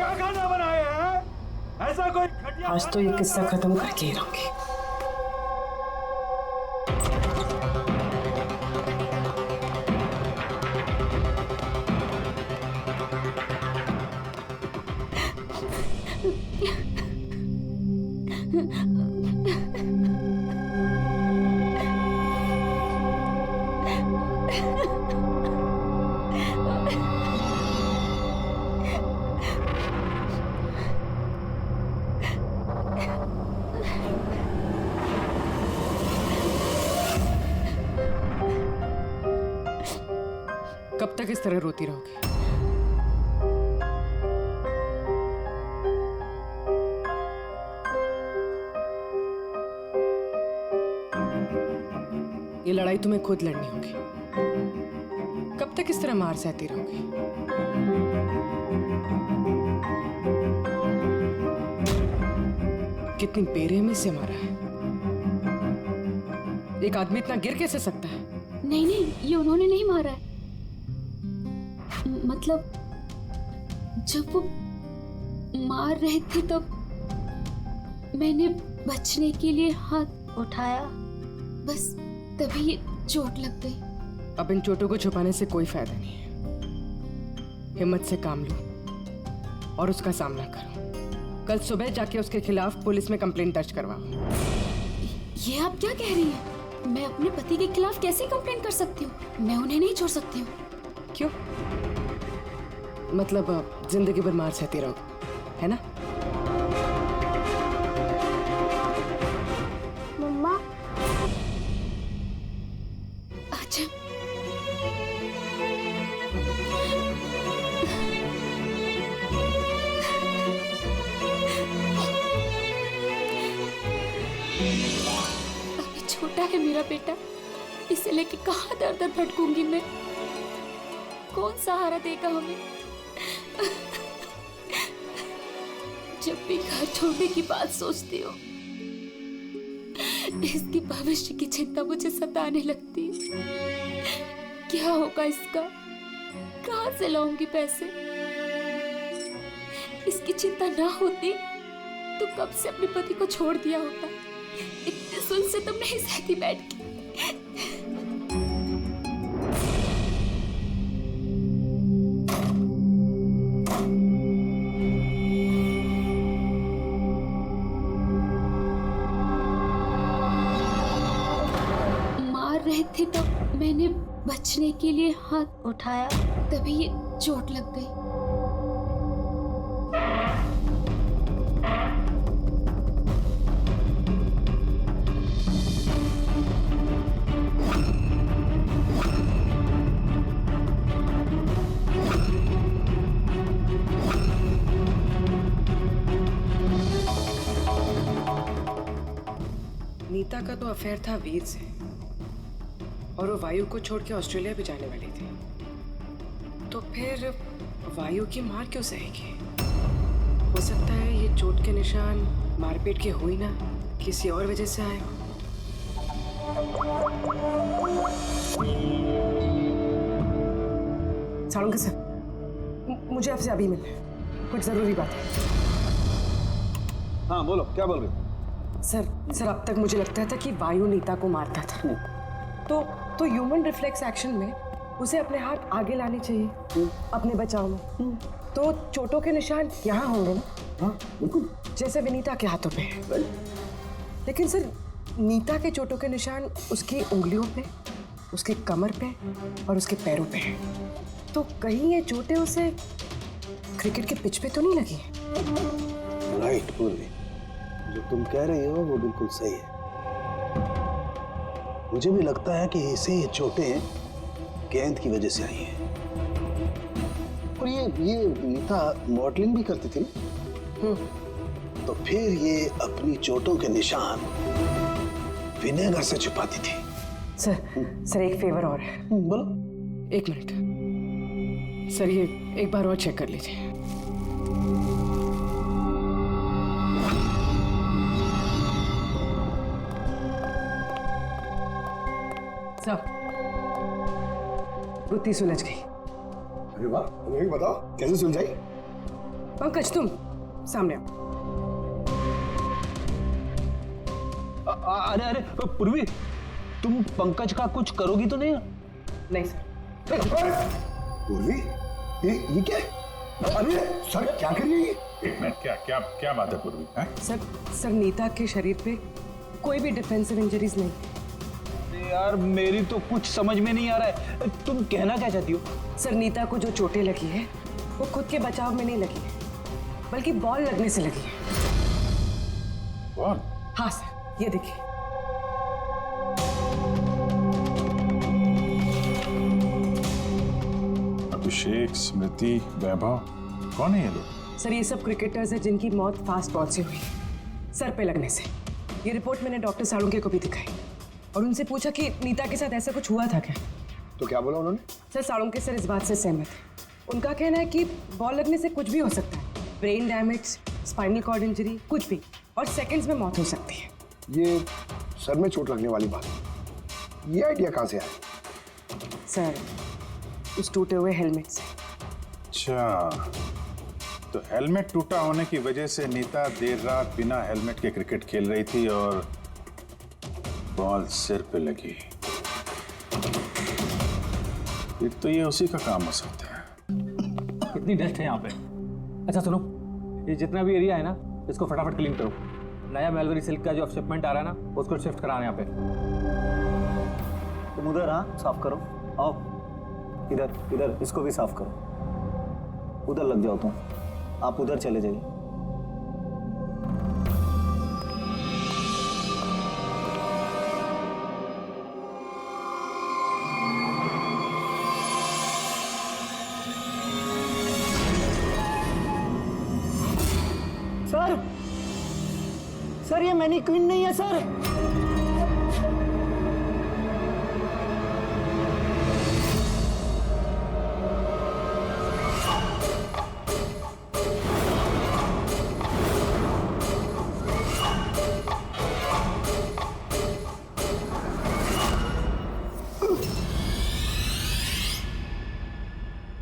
क्या खाना बनाया है? ऐसा कोई घटिया आज तो ये किस्सा खत्म करके ही रहूंगी। कब तक इस तरह रोती रहोगी? ये लड़ाई तुम्हें खुद लड़नी होगी। कब तक इस तरह मार सहती रहोगी? कितनी बेरहमी से मारा है। एक आदमी इतना गिर कैसे सकता है? नहीं नहीं, ये उन्होंने नहीं मारा है। मतलब जब वो मार रहे थे तब मैंने बचने के लिए हाथ उठाया, बस तभी ये चोट लग गई। अब इन चोटों को छुपाने से कोई फायदा नहीं है। हिम्मत से काम लो और उसका सामना करो। कल सुबह जाके उसके खिलाफ पुलिस में कंप्लेंट दर्ज करवाओ। ये आप क्या कह रही हैं? मैं अपने पति के खिलाफ कैसे कंप्लेंट कर सकती हूँ? मैं उन्हें नहीं छोड़ सकती हूँ। क्यों? मतलब जिंदगी भर मार सहती रहो, है ना? मम्मा अच्छा, अभी छोटा है मेरा बेटा, इसे लेके कहाँ दर दर भटकूंगी मैं? कौन सहारा देगा हमें? जब भी घर छोड़ने की बात सोचती हूँ, इसकी भविष्य की चिंता मुझे सताने लगती है। क्या होगा इसका? कहाँ से लाऊंगी पैसे? इसकी चिंता ना होती तो कब से अपने पति को छोड़ दिया होता। इतने सुन से तुम नहीं सहती बैठ के। रहे थे तब मैंने बचने के लिए हाथ उठाया, तभी ये चोट लग गई। नीता का तो अफेयर था वीर से और वो वायु को छोड़ के ऑस्ट्रेलिया भी जाने वाली थी। तो फिर वायु की मार क्यों सहेगी? हो सकता है ये चोट के निशान मारपीट के हुई ना, किसी और वजह से आए हो। साळुंखे सर, मुझे आपसे अभी मिलना है, कुछ जरूरी बात है। हाँ बोलो, क्या बोल रहे हो? सर अब तक मुझे लगता था कि वायु नीता को मारता था। तो ह्यूमन रिफ्लेक्स एक्शन में उसे अपने हाथ आगे लाने चाहिए अपने बचाव में। तो चोटों के निशान यहाँ होंगे ना? हाँ बिल्कुल, जैसे विनीता के हाथों पे है। लेकिन सर नीता के चोटों के निशान उसकी उंगलियों पे, उसके कमर पे और उसके पैरों पे है। तो कहीं ये चोटें उसे क्रिकेट के पिच पे तो नहीं लगी? राइट पूर्वी, जो तुम कह रही हो वो बिल्कुल सही है। मुझे भी लगता है कि इसे ये चोटें गेंद की वजह से आई हैं। और ये नीता मॉडलिंग भी करती थी ना, तो फिर ये अपनी चोटों के निशान विनेगर से छुपाती थी। सर एक फेवर और है। बोलो। 1 मिनट सर, ये एक बार और चेक कर लीजिए। गुत्थी सुलझ गई। अरे वाह, तुम्हें भी बताओ कैसे सुलझाई? पंकज तुम सामने आओ। अरे अरे पूर्वी, तुम पंकज का कुछ करोगी तो नहीं? नहीं सर। पूर्वी, ये क्या है? अरे सर क्या कर रही है? एक मिनट, क्या क्या क्या बात है पूर्वी? सर नीता के शरीर पे कोई भी डिफेंसिव इंजरीज नहीं। अरे यार मेरी तो कुछ समझ में नहीं आ रहा है, तुम कहना क्या चाहती हो? सर नीता को जो चोटें लगी है वो खुद के बचाव में नहीं लगी है, बल्कि बॉल लगने से लगी है। बॉल? हाँ सर, ये देखिए। अभिषेक, स्मृति, वैभव, कौन है ये लोग? सर ये सब क्रिकेटर्स हैं जिनकी मौत फास्ट बॉल से हुई है, सर पे लगने से। ये रिपोर्ट मैंने डॉक्टर साळुंके को भी दिखाई और उनसे पूछा कि नीता के साथ ऐसा कुछ हुआ था क्या। तो क्या बोला उन्होंने? सर साळुंके सर इस बात से सहमत है। उनका कहना है कि बॉल लगने से कुछ भी हो सकता है, brain damage, spinal cord injury, कुछ भी, और सेकंड्स में मौत हो सकती है। ये सर में चोट लगने वाली बात, ये आइडिया कहाँ से आया? सर उस टूटे हुए हेलमेट से। अच्छा, तो हेलमेट टूटा होने की वजह से नीता देर रात बिना हेलमेट के क्रिकेट खेल रही थी और बॉल सिर पे लगी। फिर तो ये उसी का काम हो सकता है। कितनी डस्ट है यहाँ पे। अच्छा सुनो, ये जितना भी एरिया है ना, इसको फटाफट क्लीन करो। नया मेलबरी सिल्क का जो शिपमेंट आ रहा है ना, उसको शिफ्ट कराना यहाँ पे। तुम उधर, हाँ साफ करो। आओ इधर, इधर इसको भी साफ करो। उधर लग जाओ तुम, आप उधर चले जाइए। सर, सर ये मैनीक्वीन नहीं है सर।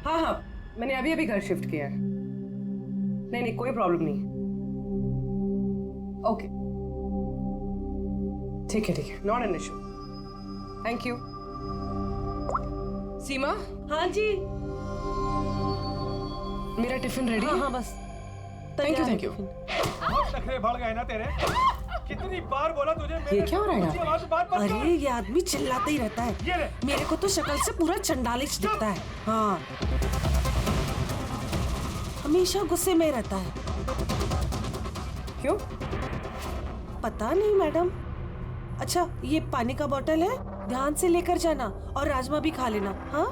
हाँ, मैंने अभी अभी घर शिफ्ट किया है। नहीं कोई प्रॉब्लम नहीं। ओके ठीक है, not an issue. Thank you. Seema. हाँ जी। मेरा टिफिन रेडी? हाँ बस। Thank you. बहुत नखरे बढ़ गए ना तेरे। कितनी बार बोला तुझे? ये क्या हो रहा है यहाँ पे? आवाज में बात मत कर। अरे ये आदमी चिल्लाता ही रहता है। ये ले। मेरे को तो शक्ल से पूरा चंडालिश दिखता है। हाँ, हमेशा गुस्से में रहता है। क्यों? पता नहीं मैडम। अच्छा ये पानी का बोतल है, ध्यान से लेकर जाना, और राजमा भी खा लेना। हाँ,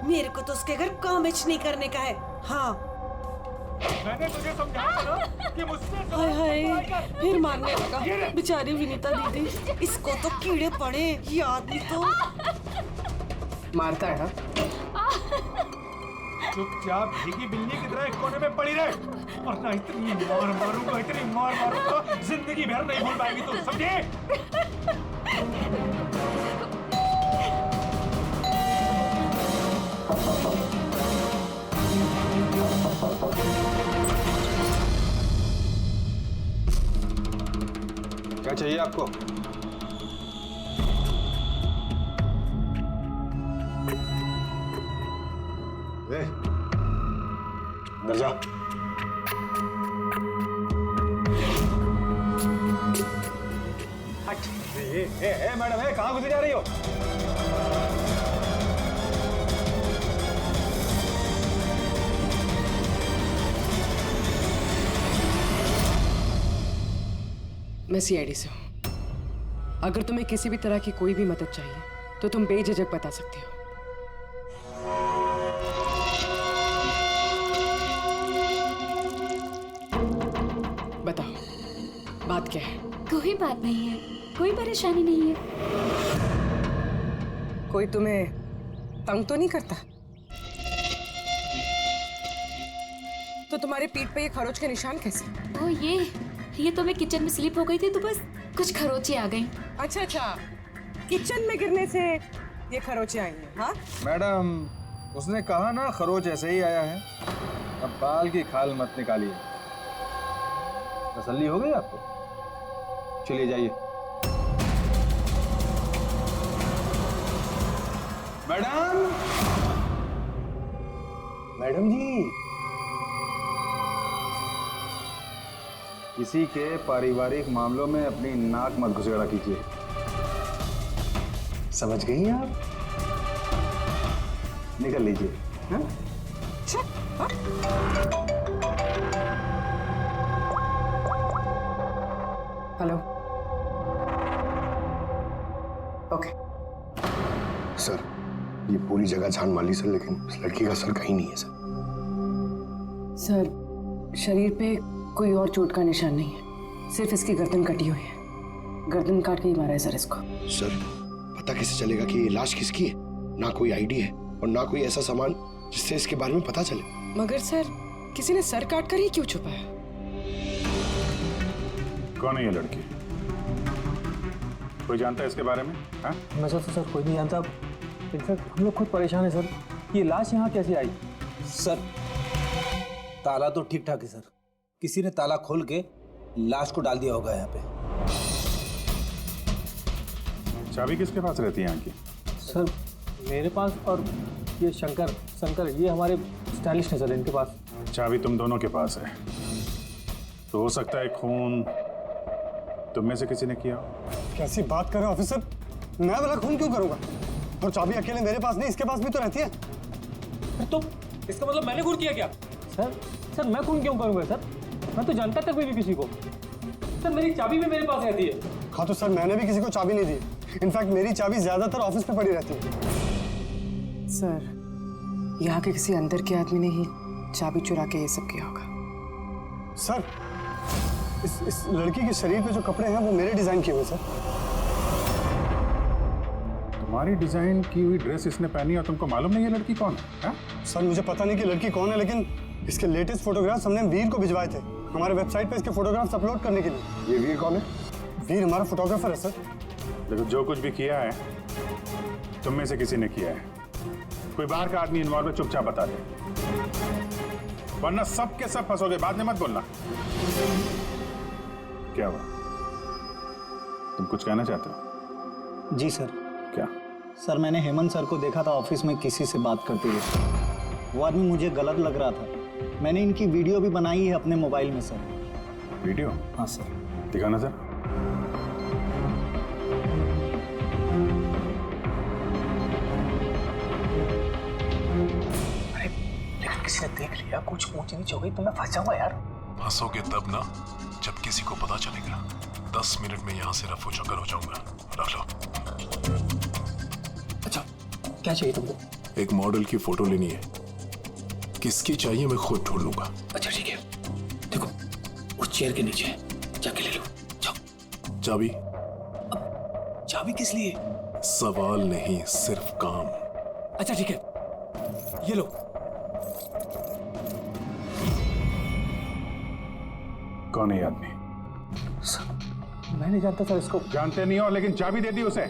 मेरे को तो उसके घर काम नहीं करने का है। हाँ। मैंने तुझे समझाया था ना कि मुझसे हाय हाय, फिर मारने लगा। बेचारी विनीता दीदी, इसको तो कीड़े पड़े। ये आदमी तो मारता है ना? चुपचाप भीगी बिल्ली की तरह एक कोने में पड़ी रहे, और ना इतनी मार मारूंगा जिंदगी भर नहीं भूल पाएगी तू, समझे? क्या चाहिए आपको? अंदर जा। हट। मैडम कहाँ घुसी जा रही हो? मैं सीआईडी से हूँ। अगर तुम्हें किसी भी तरह की कोई भी मदद चाहिए तो तुम बेझिझक बता सकती हो। बताओ बात क्या है? कोई बात नहीं है, कोई परेशानी नहीं है। कोई तुम्हें तंग तो नहीं करता? तो तुम्हारे पीठ पे ये खरोच के निशान कैसे? ओ ये तो मैं किचन में स्लिप हो गई थी तो बस कुछ खरोचे आ गई। अच्छा, किचन में गिरने से ये खरोचे आई हैं? हाँ मैडम, उसने कहा ना खरोच ऐसे ही आया है। अब बाल की खाल मत निकालिए। तसल्ली हो गई आपको? चलिए जाइए। मैडम, मैडम जी, किसी के पारिवारिक मामलों में अपनी नाक मत घुसेड़ा कीजिए। समझ गई आप? निकल लीजिए। हाँ? हेलो। ओके। सर, ये पूरी जगह छान मार ली सर, लेकिन उस लड़की का सर कहीं नहीं है सर। सर, शरीर पे कोई और चोट का निशान नहीं है, सिर्फ इसकी गर्दन कटी हुई है। गर्दन काट के ही मारा है सर इसको। सर, पता कैसे चलेगा कि ये लाश किसकी है? ना कोई आईडी है और ना कोई ऐसा सामान जिससे इसके बारे में पता चले। मगर सर, किसी ने सर काट कर ही क्यों छुपाया? कौन है ये लड़की? कोई जानता है इसके बारे में? हाँ? मैं तो सर कोई नहीं जानता। इनफैक्ट हम लोग खुद परेशान है सर, ये लाश यहाँ कैसे आई? सर, ताला तो ठीक ठाक है सर, किसी ने ताला खोल के लाश को डाल दिया होगा यहाँ पे। चाबी किसके पास रहती है यहाँ की? सर मेरे पास, और ये शंकर ये हमारे स्टाइलिस्ट है सर, इनके पास। चाबी तुम दोनों के पास है, तो हो सकता है खून तुम में से किसी ने किया हो। कैसी बात कर रहे हैं ऑफिसर? मैं वाला खून क्यों करूंगा? और चाबी अकेले मेरे पास नहीं, इसके पास भी तो रहती है। तो इसका मतलब मैंने खून किया क्या? सर मैं खून क्यों करूंगा सर? मैं तो जानता तक भी नहीं किसी को। सर मेरी चाबी भी मेरे पास रहती है। हाँ तो सर, मैंने भी किसी को चाबी नहीं दी। इनफैक्ट मेरी चाबी ज्यादातर ऑफिस पे पड़ी रहती है। सर, यहाँ के किसी अंदर के आदमी ने ही चाबी चुरा के ये सब किया होगा। सर, इस लड़की के शरीर पे जो कपड़े हैं वो मेरे डिजाइन किए हुए सर। तुम्हारी डिजाइन की हुई ड्रेस इसने पहनी और तुमको मालूम नहीं है लड़की कौन है? सर मुझे पता नहीं कि लड़की कौन है, लेकिन इसके लेटेस्ट फोटोग्राफ्स हमने वीर को भिजवाए थे हमारे वेबसाइट पे इसके फोटोग्राफ्स अपलोड करने के लिए। ये वीर कौन है? वीर हमारा फोटोग्राफर है सर। देखो, जो कुछ भी किया है तुम में से किसी ने किया है। कोई बाहर का आदमी इन्वॉल्व है, चुपचाप बता दे, वरना सब के सब फंसोगे। बाद में मत बोलना। क्या हुआ? तुम कुछ कहना चाहते हो? जी सर। क्या? सर, मैंने हेमंत सर को देखा था ऑफिस में किसी से बात करते हुए। वो आदमी मुझे गलत लग रहा था। मैंने इनकी वीडियो भी बनाई है अपने मोबाइल में सर। वीडियो? हाँ सर। दिखाना सर। अरे लेकिन किसी ने देख लिया, कुछ ऊंच नीच हो गई तो मैं फंस जाऊंगा यार। फंसोगे तब ना जब किसी को पता चलेगा। 10 मिनट में यहाँ से रफू चक्कर हो जाऊंगा। रख लो। अच्छा, क्या चाहिए तुमको? एक मॉडल की फोटो लेनी है। किसकी चाहिए मैं खुद ढूंढ लूंगा। अच्छा ठीक है, देखो उस चेयर के नीचे जाके ले लो। जाओ। चाबी? चाबी किस लिए? सवाल नहीं, सिर्फ काम। अच्छा ठीक है, ये लो। कौन है ये आदमी? सर मैं नहीं जानता सर इसको। जानते नहीं हो, लेकिन चाबी दे दी उसे।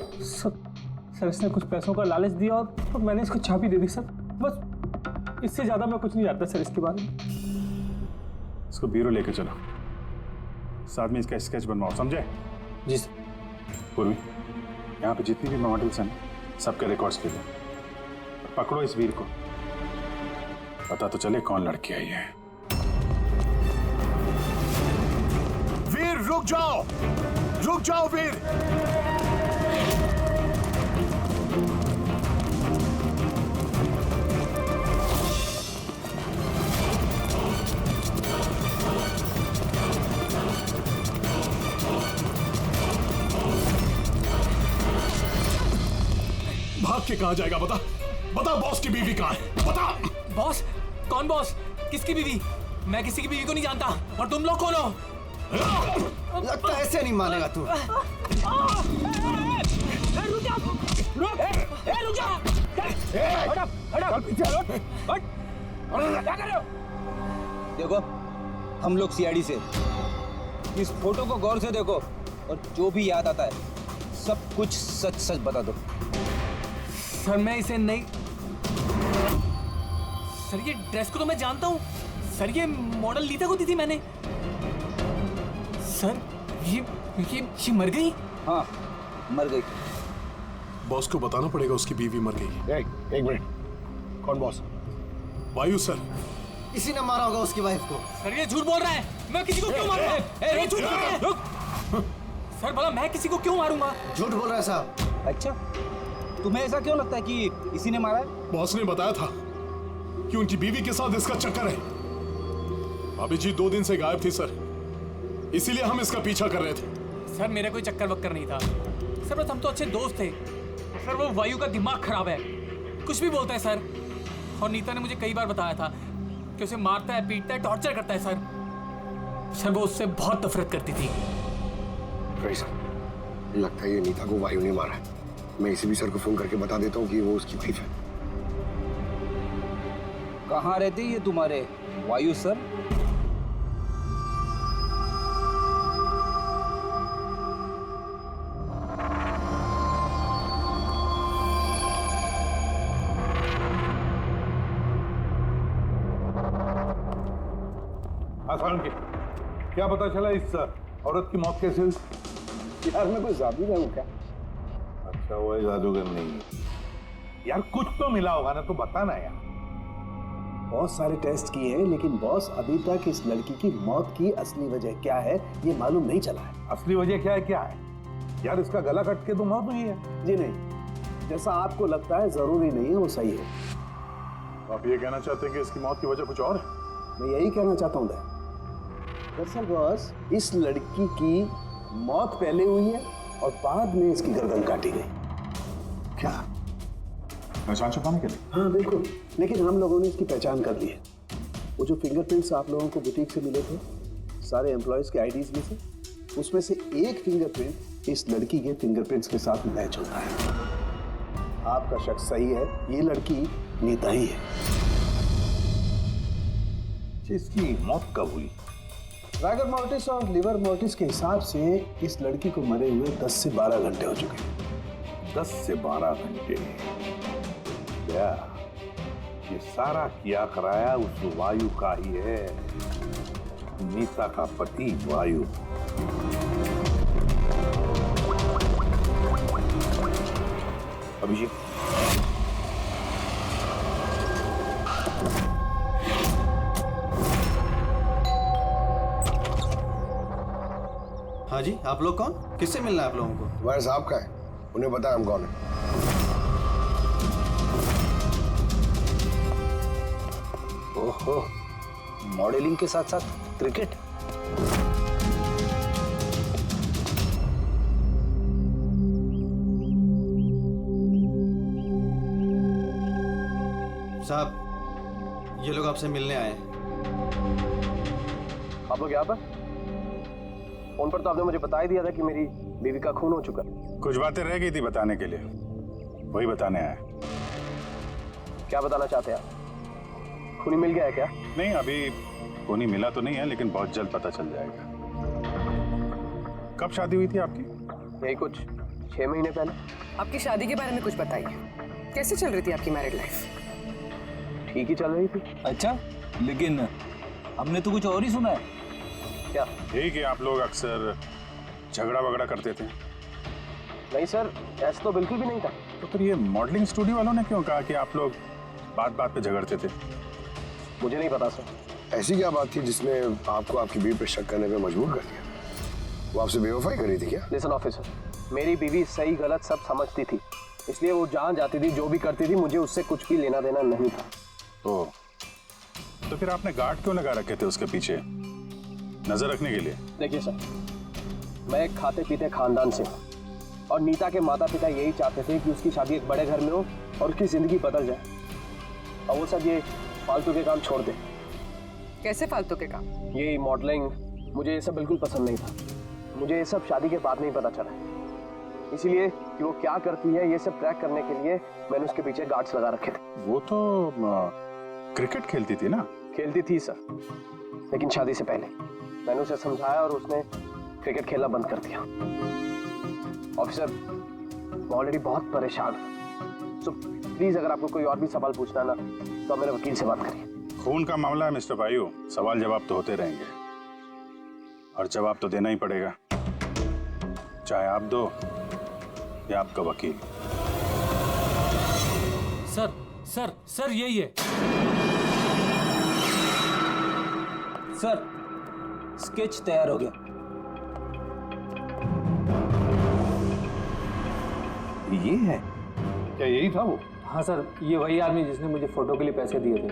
सर इसने कुछ पैसों का लालच दिया और मैंने इसको चाबी दे दी सर। बस इससे ज्यादा मैं कुछ नहीं जानता सर इसके बारे में। इसको ब्यूरो लेके चलो, साथ में इसका स्केच बनवाओ, समझे? जी सर। पूर्वी, यहाँ पे जितनी भी मॉडल्स हैं सबके रिकॉर्ड्स ले लो। पकड़ो इस वीर को, पता तो चले कौन लड़की आई है। वीर रुक जाओ, रुक जाओ वीर। भाग के कहाँ जाएगा? बता बता, बॉस की बीवी कहाँ है? बता। बॉस? कौन बॉस? किसकी बीवी? मैं किसी की बीवी को नहीं जानता। और तुम लोग कौन हो? लगता है ऐसे नहीं मानेगा तू। देखो, हम लोग सीआईडी से। इस फोटो को गौर से देखो और जो भी याद आता है सब कुछ सच सच बता दो। सर मैं इसे नहीं। सर ये ड्रेस को तो मैं जानता हूँ। सर ये मॉडल नीता को दी थी मैंने। सर ये मर गई? हाँ मर गई। बॉस को बताना पड़ेगा उसकी बीवी मर गई। एक मिनट, कौन बॉस? वायु सर। इसी ने मारा होगा उसकी वाइफ को। सर ये झूठ बोल रहा है, मैं किसी को क्यों मारूंगा? ये झूठ बोल रहा है। रुक। सर भला मैं किसी को क्यों मारूंगा? झूठ बोल रहा है साहब। अच्छा, तुम्हें ऐसा क्यों लगता है कि इसी ने मारा है? बॉस ने बताया था कि उनकी बीवी के साथ इसका चक्कर है। भाभी जी 2 दिन से गायब थी सर, इसीलिए हम इसका पीछा कर रहे थे। सर मेरा कोई चक्कर वक्कर नहीं था सर, बस हम तो अच्छे दोस्त थे। सर वो वायु का दिमाग खराब है, कुछ भी बोलता है सर। और नीता ने मुझे कई बार बताया था कि उसे मारता है, पीटता है, टॉर्चर करता है सर वो उससे बहुत नफरत करती थी। लगता है ये नीता को वायु ने मारा है। मैं इसी भी सर को फोन करके बता देता हूँ कि वो उसकी वाइफ है। कहाँ रहते ये तुम्हारे वायु सर? क्या पता चला इस औरत की मौत कैसे हुई? यार मैं कोई जादूगर हूँ क्या? अच्छा वो जादूगर नहीं यार, कुछ तो मिला होगा ना, तो बताना यार। बहुत सारे टेस्ट किए हैं लेकिन बॉस अभी तक इस लड़की की मौत की असली वजह क्या है ये मालूम नहीं चला है। असली वजह क्या है यार? इसका गला कट के तो मौत हुई है। जी नहीं, जैसा आपको लगता है जरूरी नहीं है वो सही है। आप ये कहना चाहते हैं कि इसकी मौत की वजह कुछ और है? मैं यही कहना चाहता हूँ दरअसल बॉस, इस लड़की की मौत पहले हुई है और बाद में इसकी गर्दन काटी गई। क्या पहचान छुपाने के लिए? हाँ बिल्कुल, लेकिन हम लोगों ने इसकी पहचान कर ली है। वो जो फिंगरप्रिंट्स आप लोगों को बुटीक से मिले थे सारे एम्प्लॉयज के आईडीज में से, उसमें से एक फिंगरप्रिंट इस लड़की के फिंगरप्रिंट्स के साथ मैच होता है। आपका शक सही है, ये लड़की नीता ही है। इसकी मौत कब हुई? रागर मोर्टिस और लिवर मोर्टिस के हिसाब से इस लड़की को मरे हुए 10 से 12 घंटे हो चुके हैं। 10 से 12 घंटे? क्या ये सारा किया कराया उस वायु का ही है, नीता का पति वायु। अभिषेक, हाँ जी, आप लोग कौन? किससे मिलना है आप लोगों को? तुम्हारे साहब का है, उन्हें पता है हम कौन है। ओहो, मॉडलिंग के साथ साथ क्रिकेट। साहब, ये लोग आपसे मिलने आए हैं। आप लोग यहाँ पर? फोन पर तो आपने मुझे बता ही दिया था कि मेरी बीवी का खून हो चुका। कुछ बातें रह गई थी बताने के लिए, वही बताने आया। क्या बताना चाहते हैं आप? खूनी मिल गया है क्या? नहीं, अभी खूनी मिला तो नहीं है, लेकिन बहुत जल्द पता चल जाएगा। कब शादी हुई थी आपकी? यही कुछ 6 महीने पहले। आपकी शादी के बारे में कुछ बताइए, कैसे चल रही थी आपकी मैरिड लाइफ? ठीक ही चल रही थी। अच्छा, लेकिन हमने तो कुछ और ही सुना है। क्या? यही कि आप लोग अक्सर झगड़ा वगड़ा करते थे। नहीं सर, ऐसा तो बिल्कुल भी नहीं था। तो फिर ये मॉडलिंग स्टूडियो वालों ने क्यों कहा कि आप लोग बात बात पे झगड़ते थे? मुझे नहीं पता सर। ऐसी क्या बात थी जिसने आपको आपकी बीवी पर शक करने पे मजबूर कर दिया? वो आपसे बेवफाई कर रही थी क्या? लिसन ऑफिसर, मेरी बीवी सही गलत सब समझती थी, इसलिए वो जहाँ जाती थी, जो भी करती थी, मुझे उससे कुछ भी लेना देना नहीं था। तो फिर आपने गार्ड क्यों लगा रखे थे उसके पीछे, नजर रखने के लिए? देखिए सर, मैं एक खाते पीते खानदान से हूँ और नीता के माता पिता यही चाहते थे कि उसकी शादी एक बड़े घर में हो और उसकी जिंदगी बदल जाए, और वो सब ये फालतू के काम छोड़ दे। कैसे फालतू के काम? ये मॉडलिंग, मुझे ये सब बिल्कुल पसंद नहीं था। मुझे ये सब शादी के बाद में ही पता चला, इसीलिए कि वो क्या करती है ये सब ट्रैक करने के लिए मैंने उसके पीछे गार्ड्स लगा रखे थे। वो तो क्रिकेट खेलती थी ना? खेलती थी सर, लेकिन शादी से पहले मैंने उसे समझाया और उसने क्रिकेट खेलना बंद कर दिया। ऑफिसर, मैं ऑलरेडी बहुत परेशान हूँ, सो प्लीज अगर आपको कोई और भी सवाल पूछना ना तो मेरे वकील से बात करिए। खून का मामला है मिस्टर वायु, सवाल जवाब तो होते रहेंगे और जवाब तो देना ही पड़ेगा, चाहे आप दो या आपका वकील। सर सर सर यही है सर, स्केच तैयार हो गया। ये है क्या? यही था वो? हाँ सर, ये वही आदमी जिसने मुझे फोटो के लिए पैसे दिए थे।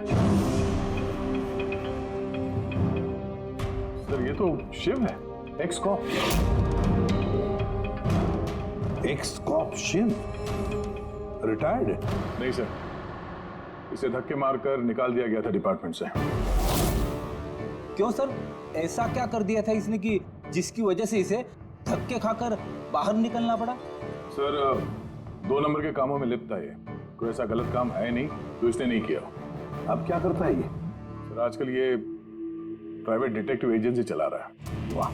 सर ये तो शिव है, ex cop. Ex cop Shiv retired? नहीं सर, इसे धक्के मारकर निकाल दिया गया था डिपार्टमेंट से। क्यों सर, ऐसा क्या कर दिया था इसने कि जिसकी वजह से इसे धक्के खाकर बाहर निकलना पड़ा? सर 2 नंबर के कामों में लिप्त है ये, कोई ऐसा गलत काम है नहीं तो इसने नहीं किया। अब क्या करता है ये? सर आजकल ये प्राइवेट डिटेक्टिव एजेंसी चला रहा है। वाह,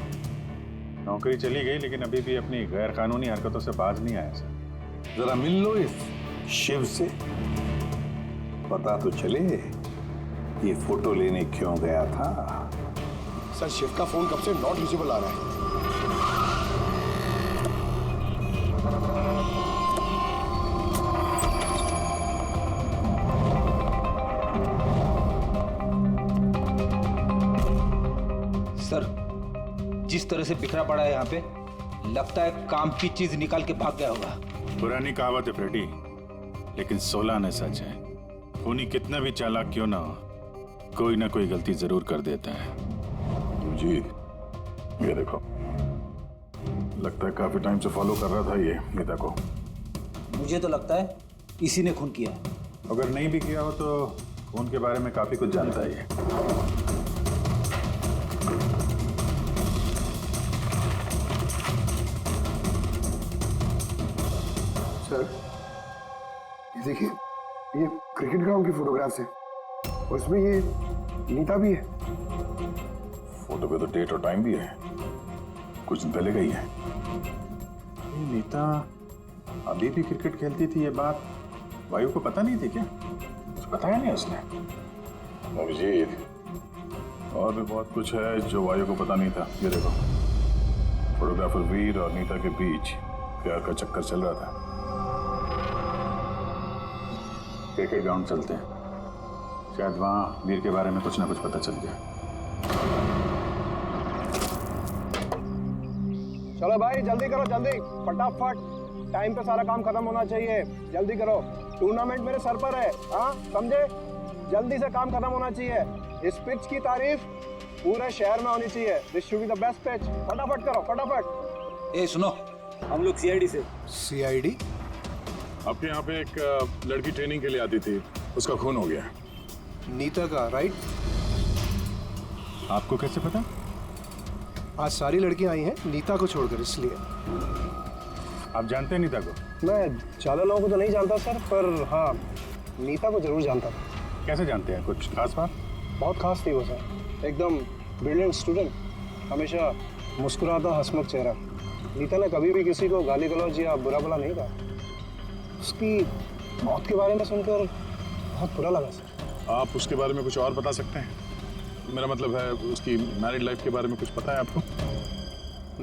नौकरी चली गई लेकिन अभी भी अपनी गैर कानूनी हरकतों से बाज नहीं आया सर। जरा मिल लो इस शिव से, पता तो चले ये फोटो लेने क्यों गया था। सर शिव का फोन कब से नॉट रीचेबल आ रहा है। सर, जिस तरह से बिखरा पड़ा है यहाँ पे, लगता है काम की चीज निकाल के भाग गया होगा। पुरानी कहावत है फ्रेडी, लेकिन 16 आने सच है। खूनी कितना भी चालाक क्यों ना हो, कोई ना कोई गलती जरूर कर देता है। जी ये देखो, लगता है काफी टाइम से फॉलो कर रहा था ये नीता को। मुझे तो लगता है इसी ने खून किया है। अगर नहीं भी किया हो तो खून के बारे में काफी कुछ जानता है ये। सर ये देखिए, ये क्रिकेट ग्राउंड की फोटोग्राफ्स है और इसमें ये नीता भी है। फोटो पे तो डेट और टाइम भी है, कुछ दिन पहले गई है। ये नीता अभी भी क्रिकेट खेलती थी, ये बात वायु को पता नहीं थी क्या? कुछ बताया नहीं उसने। अभिजीत, और भी बहुत कुछ है जो वायु को पता नहीं था। ये देखो, फोटोग्राफर वीर और नीता के बीच प्यार का चक्कर चल रहा था। क्रिकेट ग्राउंड चलते हैं, शायद वहां वीर के बारे में कुछ ना कुछ पता चल गया। चलो भाई जल्दी करो, जल्दी फटाफट, टाइम पे सारा काम खत्म होना चाहिए। जल्दी करो, टूर्नामेंट मेरे सर पर है, हाँ समझे? जल्दी से काम खत्म होना चाहिए। इस पिच की तारीफ पूरे शहर में होनी चाहिए। This should be the best pitch. फटाफट करो, फटाफट। ए सुनो, हम लोग सीआईडी से। सीआईडी? आपके यहाँ पे एक लड़की ट्रेनिंग के लिए आती थी, उसका खून हो गया। नीता का, राइट? आपको कैसे पता? आज सारी लड़कियां आई हैं नीता को छोड़कर, इसलिए। आप जानते हैं नीता को? मैं ज्यादा लोगों को तो नहीं जानता सर, पर हाँ नीता को जरूर जानता था। कैसे जानते हैं? कुछ खास बात? बहुत खास थी वो सर, एकदम ब्रिलियंट स्टूडेंट, हमेशा मुस्कुराता हंसमुख चेहरा। नीता ने कभी भी किसी को गाली गलौज या बुरा भला नहीं कहा। उसकी मौत के बारे में सुनकर बहुत बुरा लगा सर। आप उसके बारे में कुछ और बता सकते हैं? मेरा मतलब है उसकी मैरिड लाइफ के बारे में कुछ पता है आपको?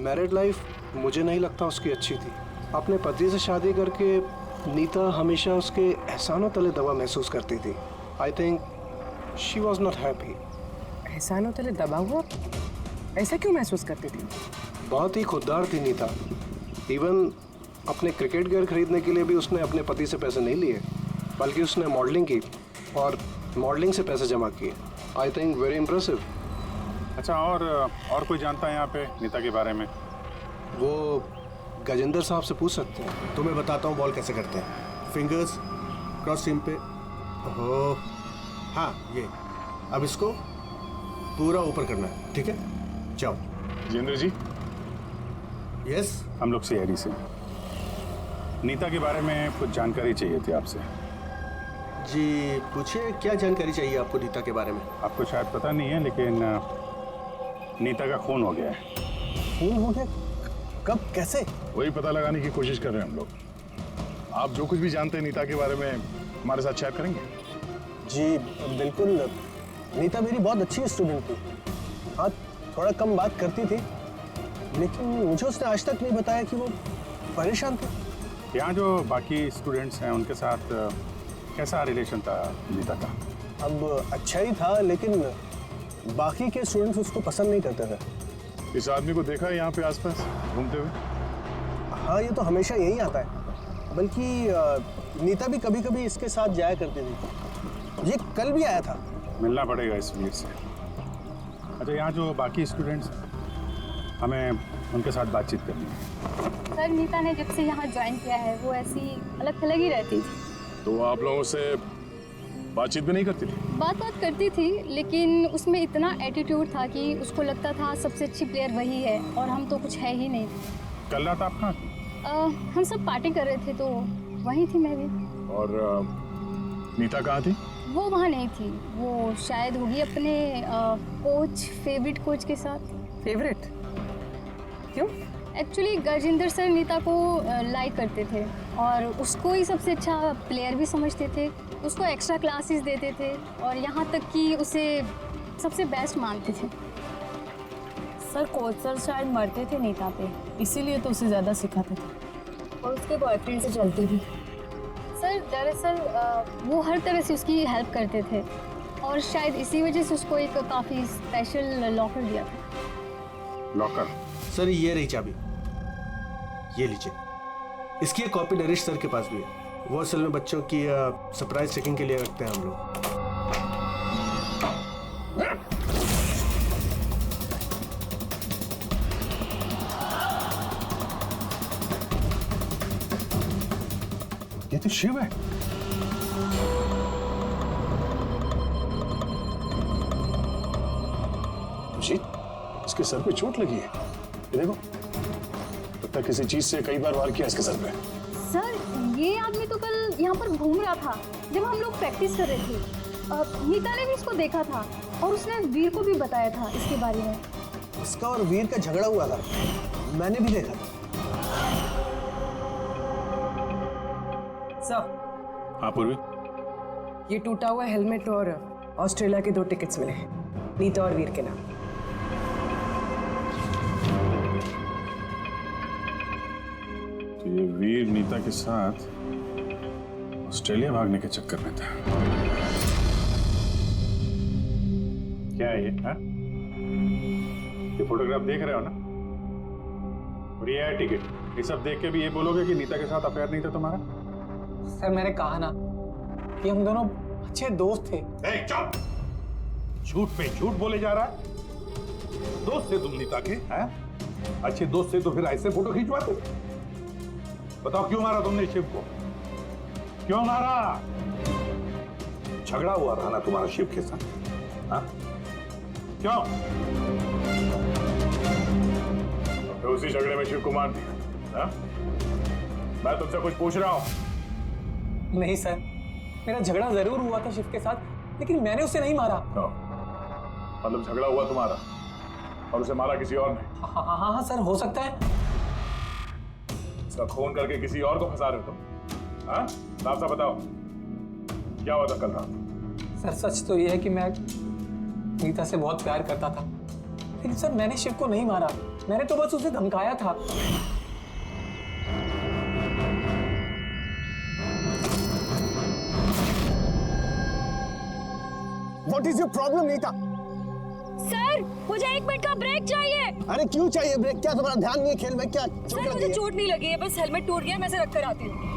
मैरिड लाइफ मुझे नहीं लगता उसकी अच्छी थी। अपने पति से शादी करके नीता हमेशा उसके एहसानों तले दबा महसूस करती थी। I think she was not happy. एहसानों तले दबा हुआ? ऐसा क्यों महसूस करती थी? बहुत ही खुददार थी नीता। इवन अपने क्रिकेट गियर खरीदने के लिए भी उसने अपने पति से पैसे नहीं लिए, बल्कि उसने मॉडलिंग की और मॉडलिंग से पैसे जमा किए। I think very impressive. अच्छा, और कोई जानता है यहाँ पे नीता के बारे में? वो गजेंद्र साहब से पूछ सकते हैं। तुम्हें बताता हूँ बॉल कैसे करते हैं। फिंगर्स क्रॉस सीम पे, ओहो हाँ ये, अब इसको पूरा ऊपर करना है, ठीक है? जाओ। जितेंद्र जी। यस, हम लोग सीआईडी से। नीता के बारे में कुछ जानकारी चाहिए थी आपसे। जी पूछिए, क्या जानकारी चाहिए आपको नीता के बारे में? आपको शायद पता नहीं है, लेकिन नीता का खून हो गया है। खून हो गया? कब, कैसे? वही पता लगाने की कोशिश कर रहे हैं हम लोग। आप जो कुछ भी जानते हैं नीता के बारे में हमारे साथ शेयर करेंगे? जी बिल्कुल। नीता मेरी बहुत अच्छी स्टूडेंट थी। हाँ, थोड़ा कम बात करती थी, लेकिन मुझे उसने आज तक नहीं बताया कि वो परेशान थी। यहाँ जो बाकी स्टूडेंट्स हैं उनके साथ कैसा रिलेशन था नीता का? अब अच्छा ही था, लेकिन बाकी के स्टूडेंट्स उसको पसंद नहीं करते थे। इस आदमी को देखा है यहाँ पे आसपास घूमते हुए? हाँ, ये तो हमेशा यही आता है। बल्कि नीता भी कभी कभी इसके साथ जाया करती थी। ये कल भी आया था। मिलना पड़ेगा इस वीर से। अच्छा, यहाँ जो बाकी स्टूडेंट्स हमें उनके साथ बातचीत करनी है। सर, नीता ने जब से यहाँ ज्वाइन किया है वो ऐसी अलग थलग ही रहती थी। तो आप लोगों से बातचीत भी नहीं करती थी? बात करती थी, लेकिन उसमें इतना एटीट्यूड था कि उसको लगता था सबसे अच्छी प्लेयर वही है और हम तो कुछ है ही नहीं। कल रात आप कहाँ थी? हम सब पार्टी कर रहे थे तो वहीं थी मैं भी। और नीता कहाँ थी? वो वहाँ नहीं थी, वो शायद होगी अपने कोच, फेवरेट कोच के साथ। फेवरेट? क्यों? एक्चुअली गजेंद्र सर नीता को लाइक करते थे और उसको ही सबसे अच्छा प्लेयर भी समझते थे। उसको एक्स्ट्रा क्लासेस देते थे और यहाँ तक कि उसे सबसे बेस्ट मानते थे। सर, कोच सर शायद मरते थे नीता पे, इसीलिए तो उसे ज़्यादा सिखाते थे और उसके बॉयफ्रेंड से चलती थी। सर, दरअसल वो हर तरह से उसकी हेल्प करते थे और शायद इसी वजह से उसको एक काफ़ी स्पेशल लॉकर दिया था। लॉकर? सर, ये रही चाबी, ये लीजिए। इसकी एक कॉपी नरेश सर के पास भी है। वो असल में बच्चों की सरप्राइज चेकिंग के लिए रखते हैं हम लोग। ये तो शिव है। जी, इसके सर पे चोट लगी है। ये देखो, लगता है किसी चीज से कई बार वार किया इसके सर पे। सर, ये आदमी तो कल यहाँ पर घूम रहा था जब हम लोग प्रैक्टिस कर रहे थे। नीता ने भी इसको देखा था और उसने वीर को भी बताया था इसके बारे में। इसका और वीर का झगड़ा हुआ था, मैंने भी देखा था। सर। हाँ पूर्वी, ये टूटा हुआ हेलमेट और ऑस्ट्रेलिया के 2 टिकट्स मिले हैं, नीता और वीर के नाम। तो ये वीर नीता के साथ ऑस्ट्रेलिया भागने के चक्कर में था। क्या है ये? हाँ? ये फोटोग्राफ देख रहे हो ना? और ये है टिकट। ये सब देख के भी ये बोलोगे कि नीता के साथ अफेयर नहीं था तुम्हारा? सर, मैंने कहा ना कि हम दोनों अच्छे दोस्त थे। चुप! झूठ पे झूठ बोले जा रहा है। दोस्त थे तुम नीता के? हैं? अच्छे दोस्त थे तो फिर ऐसे फोटो खिंचवाते? बताओ क्यों मारा तुमने शिव को? क्यों मारा? झगड़ा हुआ था ना तुम्हारा शिव के साथ? हाँ? क्यों? तो उसी झगड़े में शिव को मार दिया। हाँ? मैं तुमसे कुछ पूछ रहा हूँ। नहीं सर, मेरा झगड़ा जरूर हुआ था शिव के साथ, लेकिन मैंने उसे नहीं मारा। मतलब झगड़ा हुआ तुम्हारा और उसे मारा किसी और ने? हाँ सर, हो सकता है। इसका खून करके किसी और को फंसा रहे हो तुम? हाँ? साफ साफ बताओ, क्या हुआ था कल रात? सर, सच तो ये है कि मैं नीता से बहुत प्यार करता था, लेकिन सर मैंने शिव को नहीं मारा। मैंने तो बस उसे धमकाया था। What is your problem, Nita? Sir, मुझे 1 मिनट का ब्रेक चाहिए। अरे क्यों चाहिए ब्रेक? क्या तुम्हारा ध्यान नहीं है खेल में? क्या सर, मुझे चोट नहीं लगी है, बस हेलमेट टूट गया, मैं इसे रख कर आती हूँ।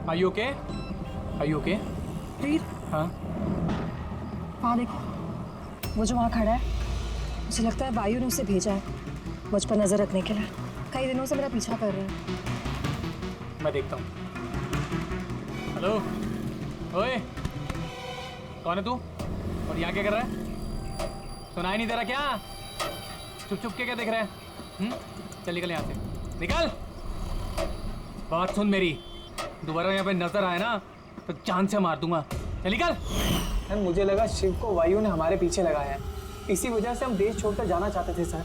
Are you okay? Are you okay? वीर, हाँ? वहाँ देखो, वो जो वहाँ खड़ा है, मुझे लगता है वायु ने उसे भेजा है मुझ पर नजर रखने के लिए। कई दिनों से मेरा पीछा कर रहे हैं। मैं देखता हूँ। हेलो, ओए, कौन है तू? और यहाँ क्या कर रहा है? सुनाई नहीं दे रहा क्या? चुप चुप के क्या देख रहा है? चल निकल यहाँ से, निकल। बात सुन मेरी, दोबारा यहाँ पे नजर आए ना तो जान से मार दूंगा। चल निकल। सर, मुझे लगा शिव को वायु ने हमारे पीछे लगाया है, इसी वजह से हम देश छोड़कर जाना चाहते थे सर।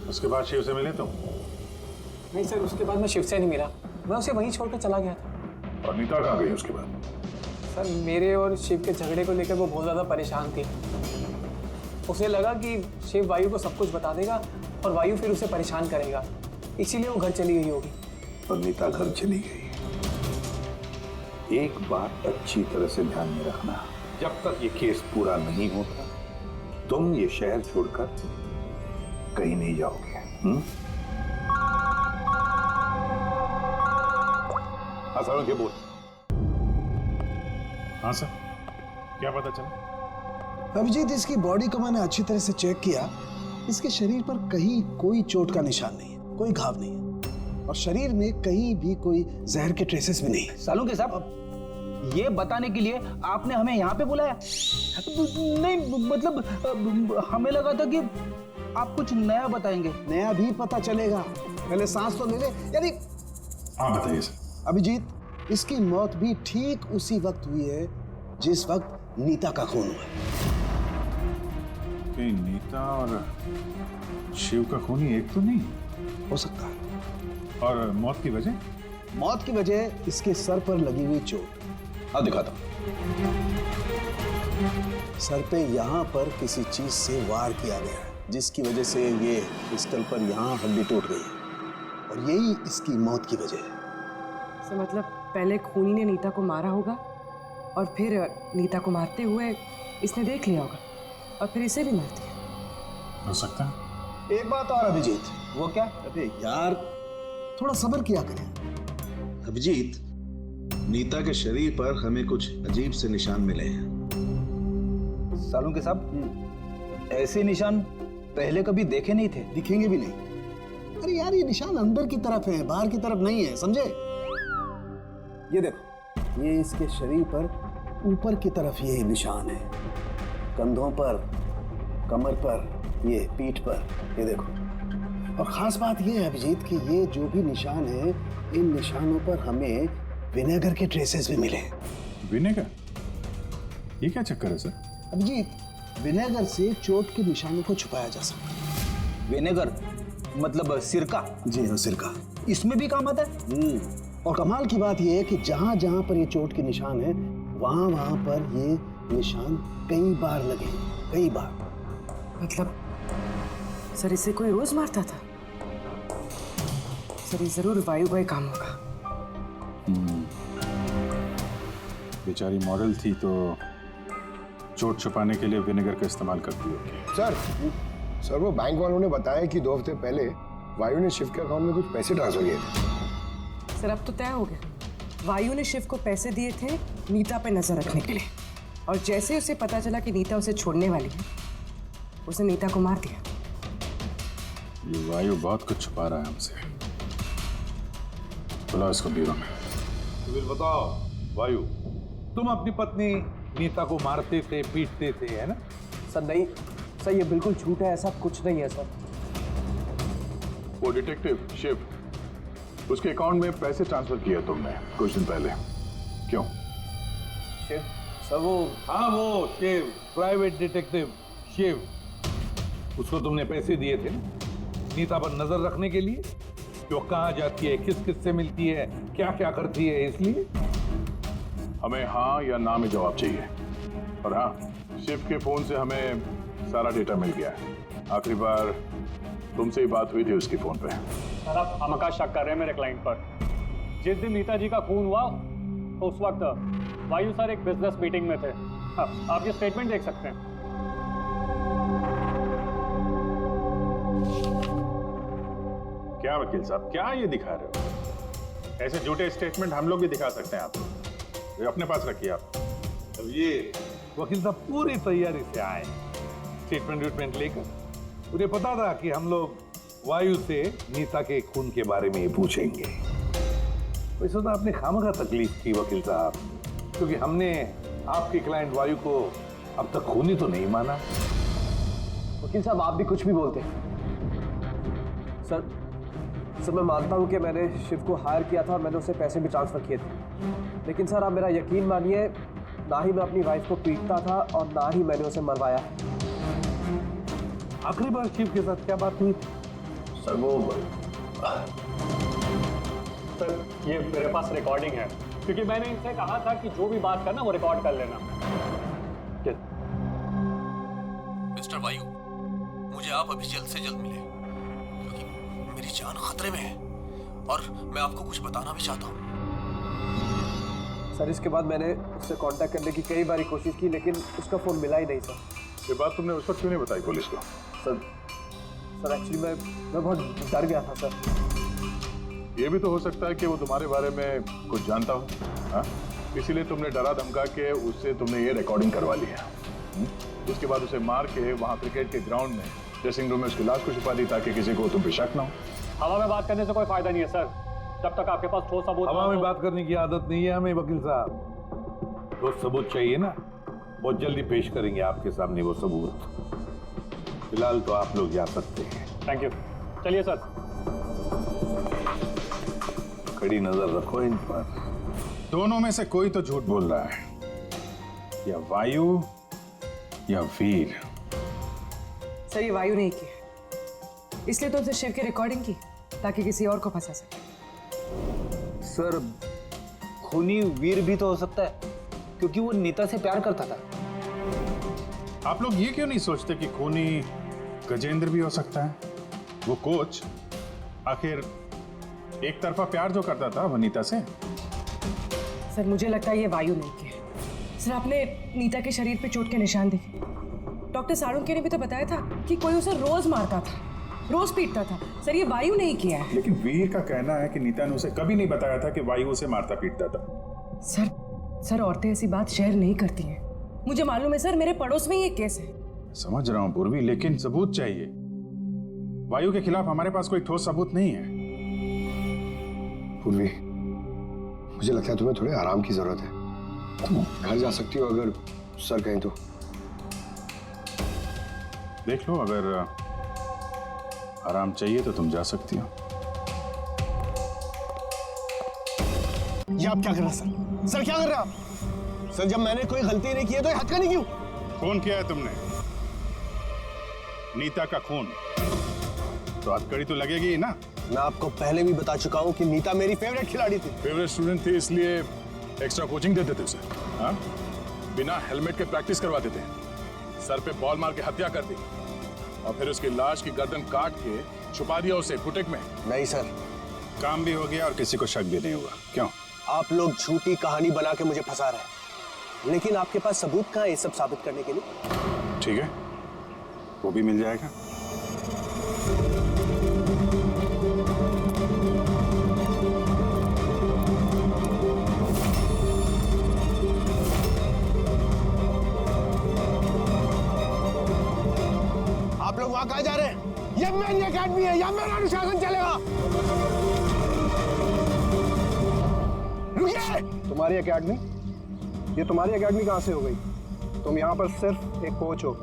उसके बाद शिव से मिले तुम? नहीं सर, उसके बाद मैं शिव से नहीं मिला, मैं उसे वहीं छोड़कर चला गया था। और नीता कहाँ गई उसके बाद? सर मेरे और शिव के झगड़े को लेकर वो बहुत ज़्यादा परेशान थी। उसे लगा कि शिव वायु को सब कुछ बता देगा और वायु फिर उसे परेशान करेगा, इसीलिए वो घर चली गई होगी। और नीता घर चली गई। एक बात अच्छी तरह से ध्यान में रखना, जब तक ये केस पूरा नहीं होता तुम ये शहर छोड़कर कहीं नहीं जाओगे। हाँ सालों के बोल। हाँ सर, क्या पता चला? अभिजीत, इसकी बॉडी को मैंने अच्छी तरह से चेक किया। इसके शरीर पर कहीं कोई चोट का निशान नहीं है, कोई घाव नहीं है, और शरीर में कहीं भी कोई जहर के ट्रेसेस भी नहीं है। सालों के साहब, ये बताने के लिए आपने हमें यहाँ पे बुलाया? नहीं मतलब हमें लगा था कि आप कुछ नया बताएंगे। नया भी पता चलेगा, पहले सांस तो ले ले। यानी हाँ बताइए सर। अभिजीत, इसकी मौत भी ठीक उसी वक्त हुई है जिस वक्त नीता का खून हुआ। कि नीता और शिव का खून ही एक तो नहीं हो सकता है। और मौत की वजह? मौत की वजह इसके सर पर लगी हुई चोट। हाँ दिखाता हूं। सर पे यहाँ पर किसी चीज से वार किया गया है, जिसकी वजह से ये पिस्टल पर यहाँ हड्डी टूट गई है, और यही इसकी मौत की वजह है। तो मतलब पहले खूनी ने नीता को मारा होगा और फिर नीता को मारते हुए इसने देख लिया होगा और फिर इसे भी मार दिया। हो सकता है। एक बात और अभिजीत। वो क्या? अरे यार, थोड़ा सब्र किया करें। अभिजीत, नीता के शरीर पर हमें कुछ अजीब से निशान मिले हैं। सालों के साहब, ऐसे निशान पहले कभी देखे नहीं थे। दिखेंगे भी नहीं। अरे यार, ये निशान अंदर की तरफ है, बाहर की तरफ नहीं है, समझे? ये देखो, ये इसके शरीर पर ऊपर की तरफ ये निशान है, कंधों पर, कमर पर, ये पीठ पर, ये देखो। और खास बात ये है अभिजीत कि ये जो भी निशान है, इन निशानों पर हमें विनेगर के ट्रेसेस भी मिले। विनेगर? ये क्या चक्कर है सर? अभिजीत, विनेगर से चोट के निशानों को छुपाया जा सकता है। विनेगर मतलब सिरका? जी हाँ, सिरका। इसमें भी काम आता है। और कमाल की बात यह है कि जहां जहां पर ये चोट के निशान है, वहां वहां पर ये निशान कई बार लगे, कई बार। मतलब सर इसे कोई रोज मारता था? सर ये जरूर वायु का ही काम होगा। बेचारी मॉडल थी तो चोट छुपाने के लिए विनेगर का इस्तेमाल करती होगी। सर वो बैंक वालों ने बताया कि 2 हफ्ते पहले वायु ने शिव के अकाउंट में कुछ पैसे ट्रांसफर किए थे। सर अब तो तय हो गया, वायु ने शिव को पैसे दिए थे नीता पे नजर रखने के लिए, और जैसे उसे पता चला कि नीता उसे छोड़ने वाली है, उसने नीता को मार दिया। ये वायु बहुत कुछ छुपा रहा है हमसे। बुलाओ इसको ब्यूरो में। सिविल बताओ वायु, तुम अपनी पत्नी नीता को मारते थे, पीटते थे, है ना? सर नहीं सर, ये बिल्कुल झूठ है, ऐसा कुछ नहीं है सर। वो डिटेक्टिव शिव, उसके अकाउंट में पैसे ट्रांसफर किए तुमने कुछ दिन पहले, क्यों? शिव सर वो, हाँ वो शिव, प्राइवेट डिटेक्टिव शिव, उसको तुमने पैसे दिए थे नीता पर नजर रखने के लिए, कि वो कहाँ जाती है, किस किस से मिलती है, क्या क्या करती है, इसलिए? हमें हाँ या ना में जवाब चाहिए। और हाँ, शिव के फोन से हमें सारा डेटा मिल गया है। आखिरी बार तुमसे ही बात हुई थी उसके फोन पे। सर आप हमका शक कर रहे हैं मेरे क्लाइंट पर। जिस दिन नीता जी का खून हुआ तो उस वक्त वायु सर एक बिजनेस मीटिंग में थे। आप ये स्टेटमेंट देख सकते हैं। क्या वकील साहब, क्या ये दिखा रहे हो? ऐसे झूठे स्टेटमेंट हम लोग भी दिखा सकते हैं आपको, ये अपने पास रखिए आप। अब ये वकील साहब पूरी तैयारी से आए स्टेटमेंट लेकर। उन्हें पता था कि हम लोग वायु से नीता के खून के बारे में पूछेंगे। वैसे तो आपने खामखा तकलीफ की वकील साहब, क्योंकि हमने आपके क्लाइंट वायु को अब तक खूनी तो नहीं माना। वकील साहब आप भी कुछ भी बोलते हैं। सर मैं मानता हूं कि मैंने शिव को हायर किया था, मैंने उसे पैसे भी ट्रांसफर किए थे, लेकिन सर आप मेरा यकीन मानिए, ना ही मैं अपनी वाइफ को पीटता था और ना ही मैंने उसे मरवाया। आखिरी बार शिव के साथ क्या बात हुई थी? सर वो, सर ये मेरे पास रिकॉर्डिंग है, क्योंकि मैंने इनसे कहा था कि जो भी बात करना वो रिकॉर्ड कर लेना। मिस्टर वायु, मुझे आप अभी जल्द से जल्द मिले, क्योंकि मेरी जान खतरे में है और मैं आपको कुछ बताना भी चाहता हूँ। सर, इसके बाद मैंने उससे कांटेक्ट करने की कई बार कोशिश की, लेकिन उसका फोन मिला ही नहीं सर। ये बात तुमने उस वक्त क्यों नहीं बताई पुलिस को? सर एक्चुअली मैं बहुत डर गया था सर। ये भी तो हो सकता है कि वो तुम्हारे बारे में कुछ जानता हो, हाँ? इसीलिए तुमने डरा धमका के उससे तुमने ये रिकॉर्डिंग करवा ली है। उसके बाद उसे मार के वहाँ क्रिकेट के ग्राउंड में ड्रेसिंग रूम में उसकी लाश को छुपा दी ताकि किसी को तुम पे शक ना हो। हवा में बात करने से कोई फायदा नहीं है सर, जब तक आपके पास ठोस सबूत। हवा में बात करने की आदत नहीं है हमें वकील साहब। ठोस सबूत चाहिए ना, बहुत जल्दी पेश करेंगे आपके सामने वो सबूत। फिलहाल तो आप लोग जा सकते हैं। थैंक यू, चलिए सर। कड़ी नजर रखो इन पर। दोनों में से कोई तो झूठ बोल रहा है, या वायु या वीर। सर ये वायु नहीं किया, इसलिए तो उनसे शिव की रिकॉर्डिंग की ताकि किसी और को फंसा सके। सर खूनी वीर भी तो हो सकता है, क्योंकि वो नीता से प्यार करता था। आप लोग ये क्यों नहीं सोचते कि खूनी गजेंद्र भी हो सकता है? वो कोच आखिर एक तरफा प्यार जो करता था वो नीता से। सर मुझे लगता है ये वायु नहीं किया। सर आपने नीता के शरीर पे चोट के निशान देखे। डॉक्टर साळुंखे ने भी तो बताया था कि कोई उसे रोज मारता था, रोज पीटता था। सर ये वायु नहीं किया है। लेकिन वीर का कहना है कि नीता ने उसे कभी नहीं बताया था कि वायु उसे मारता पीटता था। सर औरतें ऐसी बात शेयर नहीं करती हैं। मुझे मालूम है सर, मेरे पड़ोस में ये केस है। समझ रहा हूं पूर्वी, लेकिन सबूत चाहिए। वायु के खिलाफ हमारे पास कोई ठोस सबूत नहीं है। पूर्वी, मुझे लगता है तुम्हें थोड़े आराम की जरूरत है। तुम घर जा सकती हो अगर सर कहें तो। देख लो, अगर आराम चाहिए तो तुम जा सकती हो। ये आप क्या कर रहे हैं सर? सर क्या कर रहे हैं आप? सर जब मैंने कोई गलती नहीं की है तो ये हथकड़ी क्यों? खून किया है तुमने, नीता का खून, तो हथकड़ी तो लगेगी ही ना। मैं आपको पहले भी बता चुका हूं कि नीता मेरी फेवरेट खिलाड़ी थी। फेवरेट स्टूडेंट थी इसलिए एक्स्ट्रा कोचिंग देते थे उसे, हाँ? बिना हेलमेट के प्रैक्टिस करवाते थे, सर पे बॉल मार के हत्या कर दी और फिर उसकी लाश की गर्दन काट के छुपा दिया उसे फुटेक में। नहीं सर, काम भी हो गया और किसी को शक भी नहीं हुआ। क्यों? आप लोग झूठी कहानी बना के मुझे फंसा रहे हैं, लेकिन आपके पास सबूत कहाँ है ये सब साबित करने के लिए? ठीक है, वो भी मिल जाएगा। आप लोग वहां कहाँ जा रहे हैं? ये मेरी एकेडमी है, यहाँ मेरा अनुशासन चलेगा। रुकिए! तुम्हारी एकेडमी? ये तुम्हारी एकेडमी कहाँ से हो गई? तुम यहाँ पर सिर्फ एक कोच हो।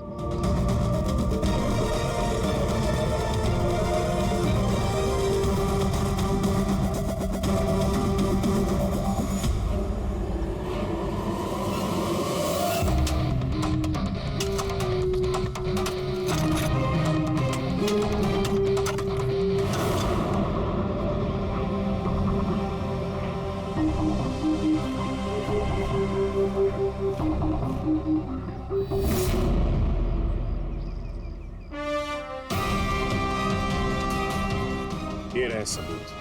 ये रहे सबूत।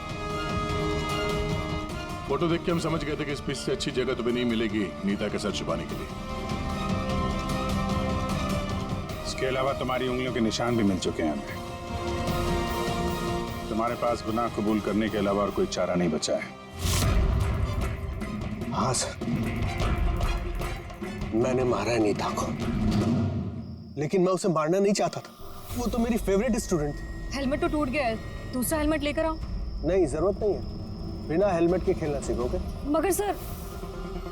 फोटो देख के हम समझ गए थे कि इस पिच से अच्छी जगह तुम्हें नहीं मिलेगी नीता के सर छुपाने के लिए। इसके अलावा तुम्हारी उंगलियों के निशान भी मिल चुके हैं हमें। तुम्हारे पास गुनाह कबूल करने के अलावा और कोई चारा नहीं बचा है। हाँ सर, मैंने मारा है नीता को, लेकिन मैं उसे मारना नहीं चाहता था। वो तो मेरी फेवरेट स्टूडेंट थी। हेलमेट तो टूट गया है, दूसरा हेलमेट लेकर आओ। नहीं, जरूरत नहीं है, बिना हेलमेट के खेलना सीखोगे। मगर सर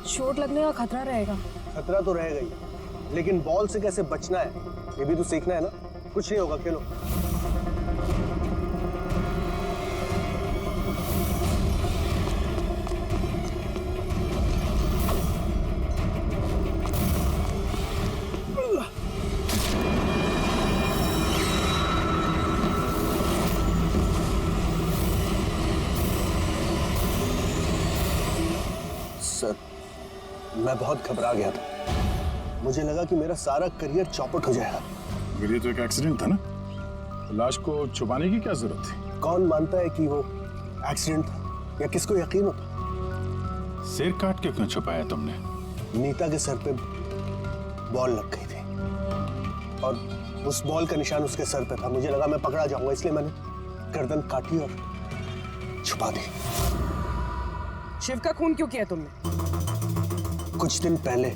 चोट लगने का खतरा रहेगा। खतरा तो रहेगा ही, लेकिन बॉल से कैसे बचना है ये भी तो सीखना है ना। कुछ नहीं होगा, खेलो। मैं बहुत घबरा गया था। मुझे लगा कि मेरा सारा करियर चौपट हो जाएगा। ये तो एक एक्सीडेंट था ना, लाश को छुपाने की क्या जरूरत थी? कौन मानता है कि वो एक्सीडेंट था या किसको यकीन होता? सिर काट के क्यों छुपाया तुमने? नीता के सर पे बॉल लग गई थी और उस बॉल का निशान उसके सर पे था। मुझे लगा मैं पकड़ा जाऊंगा, इसलिए मैंने गर्दन काटी और छुपा दी। शिव का खून क्यों किया तुमने? कुछ दिन पहले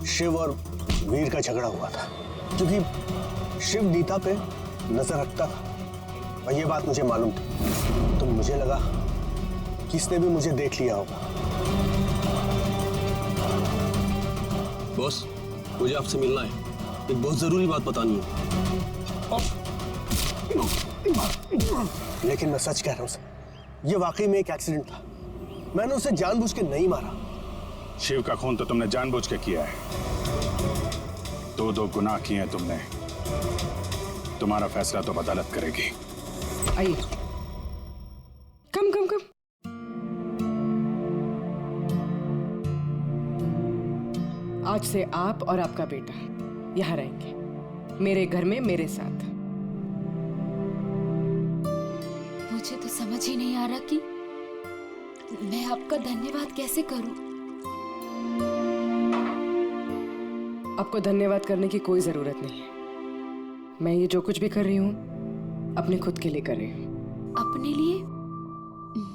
शिव और वीर का झगड़ा हुआ था, क्योंकि शिव नीता पे नजर रखता था और ये बात मुझे मालूम थी। तो मुझे लगा कि इसने भी मुझे देख लिया होगा। बॉस, मुझे आपसे मिलना है, एक बहुत जरूरी बात बतानी है। लेकिन मैं सच कह रहा हूं सर, ये वाकई में एक एक्सीडेंट था। मैंने उसे जानबूझ के नहीं मारा। शिव का खून तो तुमने जानबूझ के किया है। दो गुनाह किए हैं तुमने। तुम्हारा फैसला तो अदालत करेगी। आइए। कम कम कम। आज से आप और आपका बेटा यहाँ रहेंगे, मेरे घर में मेरे साथ। मुझे तो समझ ही नहीं आ रहा कि मैं आपका धन्यवाद कैसे करूं। आपको धन्यवाद करने की कोई जरूरत नहीं है। मैं ये जो कुछ भी कर रही हूँ अपने खुद के लिए कर रही हूँ। अपने लिए?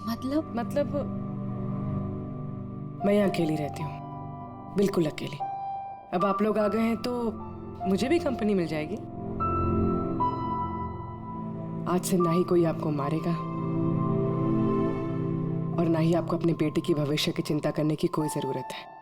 मतलब मैं यहाँ अकेली रहती हूँ, बिल्कुल अकेली। अब आप लोग आ गए हैं तो मुझे भी कंपनी मिल जाएगी। आज से ना ही कोई आपको मारेगा और ना ही आपको अपने बेटे की भविष्य की चिंता करने की कोई जरूरत है।